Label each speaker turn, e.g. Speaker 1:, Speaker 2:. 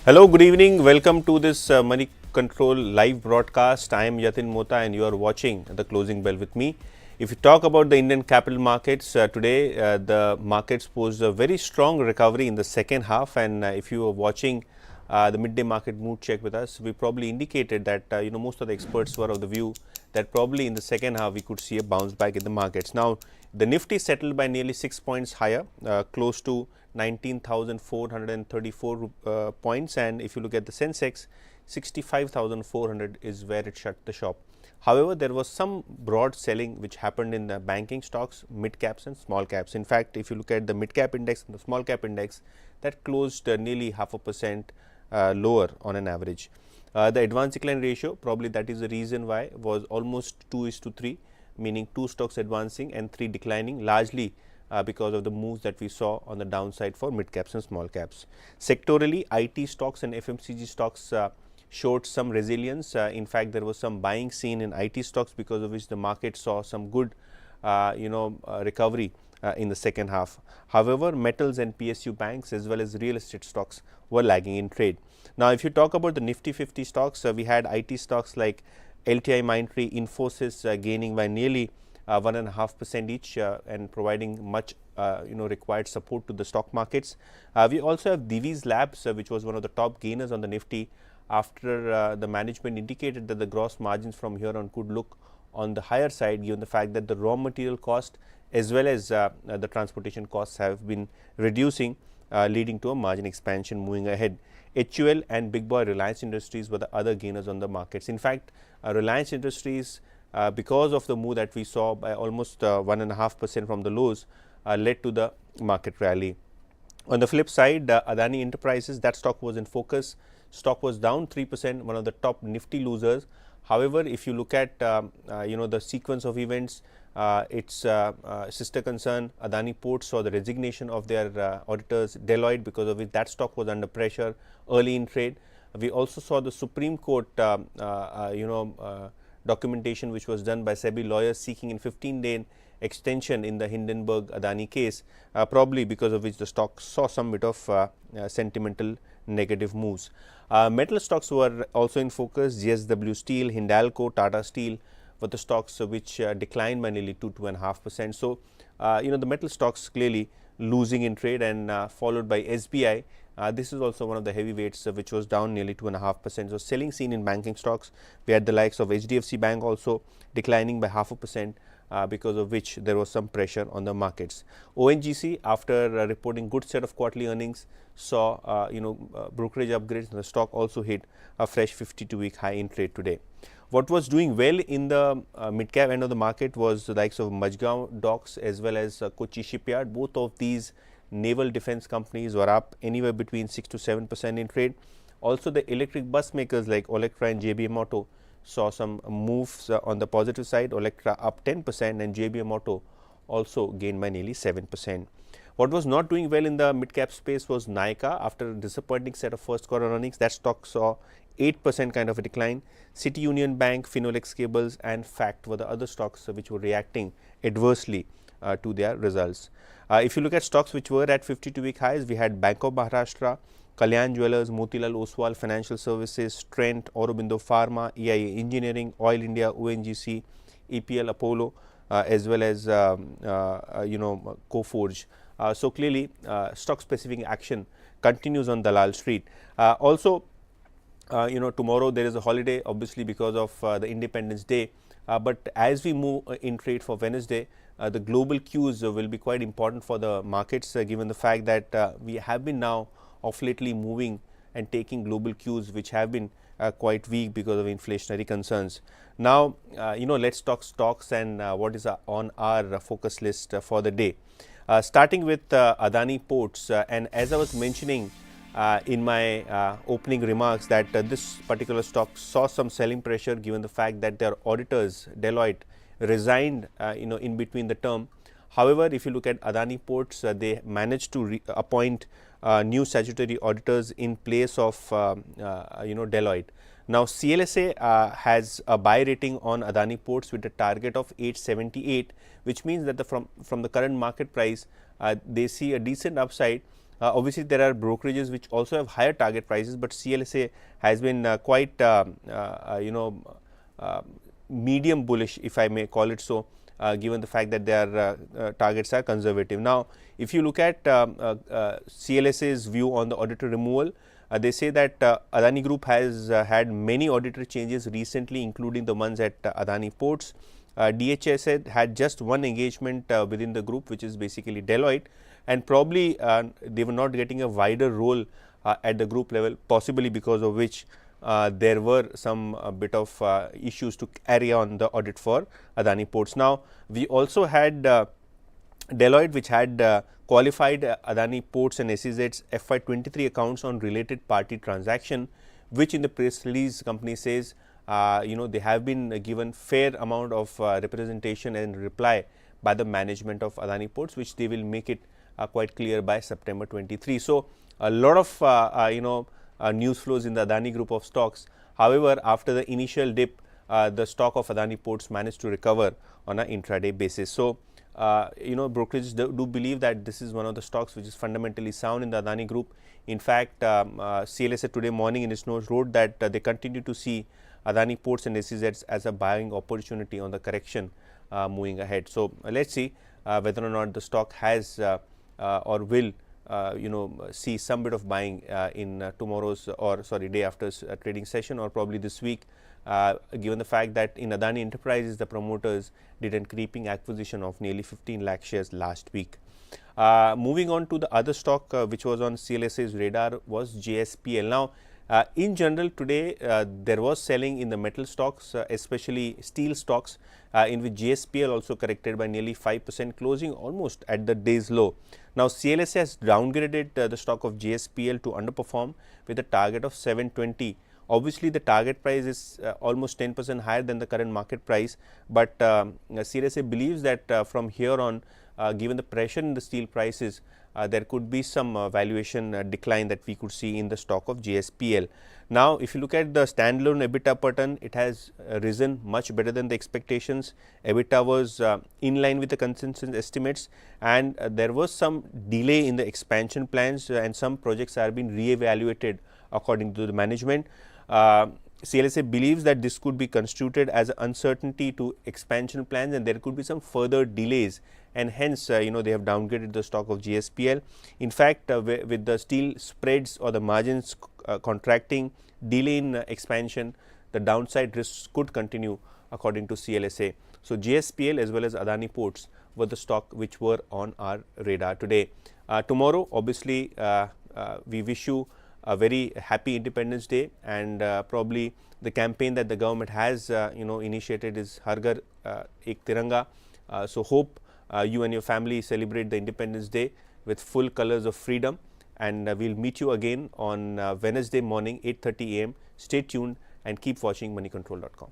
Speaker 1: Hello, good evening. Welcome to this Money Control live broadcast. I am Yatin Mota and you are watching the closing bell with me. If you talk about the Indian capital markets today, the markets posed a very strong recovery in the second half, and if you are watching the midday market mood check with us, we probably indicated that most of the experts were of the view that probably in the second half we could see a bounce back in the markets. Now, the Nifty settled by nearly 6 points higher, close to 19,434 points, and if you look at the Sensex, 65,400 is where it shut the shop. However, there was some broad selling which happened in the banking stocks, mid caps and small caps. In fact, if you look at the mid cap index and the small cap index, that closed nearly 0.5% lower on an average. The advance decline ratio, probably that is the reason why, was almost 2:3, meaning 2 stocks advancing and 3 declining, largely because of the moves that we saw on the downside for mid caps and small caps. Sectorally, IT stocks and FMCG stocks showed some resilience. In fact, there was some buying seen in IT stocks, because of which the market saw some good recovery in the second half. However, metals and PSU banks as well as real estate stocks were lagging in trade. Now, if you talk about the Nifty 50 stocks, we had IT stocks like LTI Mindtree, Infosys gaining by nearly 1.5% each and providing much required support to the stock markets. We also have Divi's Labs, which was one of the top gainers on the Nifty after the management indicated that the gross margins from here on could look on the higher side, given the fact that the raw material cost as well as the transportation costs have been reducing, leading to a margin expansion moving ahead. HUL and big boy Reliance Industries were the other gainers on the markets. In fact, Reliance Industries, because of the move that we saw by almost 1.5% from the lows, led to the market rally. On the flip side, Adani Enterprises, that stock was in focus. Stock was down 3%, one of the top Nifty losers. However, if you look at the sequence of events, its sister concern Adani Ports saw the resignation of their auditors Deloitte, because of which that stock was under pressure early in trade. We also saw the Supreme Court documentation which was done by SEBI lawyers seeking in 15-day extension in the Hindenburg Adani case, probably because of which the stock saw some bit of sentimental negative moves. Metal stocks were also in focus. JSW Steel, Hindalco, Tata Steel were the stocks which declined by nearly 2.5%. So, the metal stocks clearly losing in trade, and followed by SBI. This is also one of the heavyweights which was down nearly 2.5%. So, selling seen in banking stocks. We had the likes of HDFC Bank also declining by 0.5%. Because of which there was some pressure on the markets. ONGC, after reporting good set of quarterly earnings, saw brokerage upgrades, and the stock also hit a fresh 52-week high in trade today. What was doing well in the mid cap end of the market was the likes of Majgaon Docks as well as Kochi Shipyard. Both of these naval defense companies were up anywhere between 6 to 7% in trade. Also, the electric bus makers like Olectra and JBM Auto saw some moves on the positive side. Olectra up 10% and JBM Auto also gained by nearly 7%. What was not doing well in the mid cap space was Nykaa. After a disappointing set of first quarter earnings, that stock saw 8% kind of a decline. City Union Bank, Finolex Cables and FACT were the other stocks which were reacting adversely to their results. If you look at stocks which were at 52-week highs, we had Bank of Maharashtra, Kalyan Jewellers, Motilal Oswal Financial Services, Trent, Aurobindo Pharma, EIA Engineering, Oil India, ONGC, EPL Apollo, as well as Coforge. So, clearly stock specific action continues on Dalal Street. Also, tomorrow there is a holiday, obviously because of the Independence Day, but as we move in trade for Wednesday, the global cues will be quite important for the markets, given the fact that we have been now of lately moving and taking global cues which have been quite weak because of inflationary concerns. Now, let's talk stocks and what is on our focus list for the day. Starting with Adani Ports, and as I was mentioning in my opening remarks, that this particular stock saw some selling pressure given the fact that their auditors Deloitte resigned in between the term. However, if you look at Adani Ports, they managed to appoint new statutory auditors in place of Deloitte. Now, CLSA has a buy rating on Adani Ports with a target of 878, which means that from the current market price, they see a decent upside Obviously, there are brokerages which also have higher target prices, but CLSA has been quite medium bullish, if I may call it so, given the fact that their targets are conservative. Now, if you look at CLSA's view on the auditor removal, they say that Adani Group has had many auditor changes recently, including the ones at Adani Ports. DHS had just one engagement within the group, which is basically Deloitte, and probably they were not getting a wider role at the group level, possibly because of which there were some bit of issues to carry on the audit for Adani Ports. Now, we also had Deloitte, which had qualified Adani Ports and SEZ's FY23 accounts on related party transaction, which in the press release company says they have been given fair amount of representation and reply by the management of Adani Ports, which they will make it quite clear by September 23. So, a lot of news flows in the Adani group of stocks. However, after the initial dip, the stock of Adani Ports managed to recover on an intraday basis. So, brokerages do believe that this is one of the stocks which is fundamentally sound in the Adani group. In fact, CLSA today morning in its notes wrote that they continue to see Adani Ports and SEZ as a buying opportunity on the correction moving ahead. So, let's see whether or not the stock has or will see some bit of buying in tomorrow's day after's trading session, or probably this week, given the fact that in Adani Enterprises the promoters did a creeping acquisition of nearly 15 lakh shares last week. Moving on to the other stock which was on CLSA's radar was JSPL. Now, in general today there was selling in the metal stocks, especially steel stocks, in which JSPL also corrected by nearly 5%, closing almost at the day's low. Now, CLSA has downgraded the stock of JSPL to underperform with a target of 720. Obviously, the target price is almost 10% higher than the current market price, but CLSA believes that from here on, given the pressure in the steel prices, there could be some valuation decline that we could see in the stock of JSPL. Now, if you look at the standalone EBITDA per ton, it has risen much better than the expectations. EBITDA was in line with the consensus estimates, and there was some delay in the expansion plans, and some projects are being re-evaluated according to the management. CLSA believes that this could be constituted as uncertainty to expansion plans, and there could be some further delays, and hence they have downgraded the stock of JSPL. In fact, with the steel spreads or the margins contracting, delay in expansion, the downside risks could continue according to CLSA. So, JSPL as well as Adani Ports were the stock which were on our radar today. Tomorrow, obviously, we wish you a very happy Independence Day, and probably the campaign that the government has initiated is Har Ghar Ek Tiranga. So, hope you and your family celebrate the Independence Day with full colors of freedom, and we'll meet you again on Wednesday morning 8:30 a.m. Stay tuned and keep watching moneycontrol.com.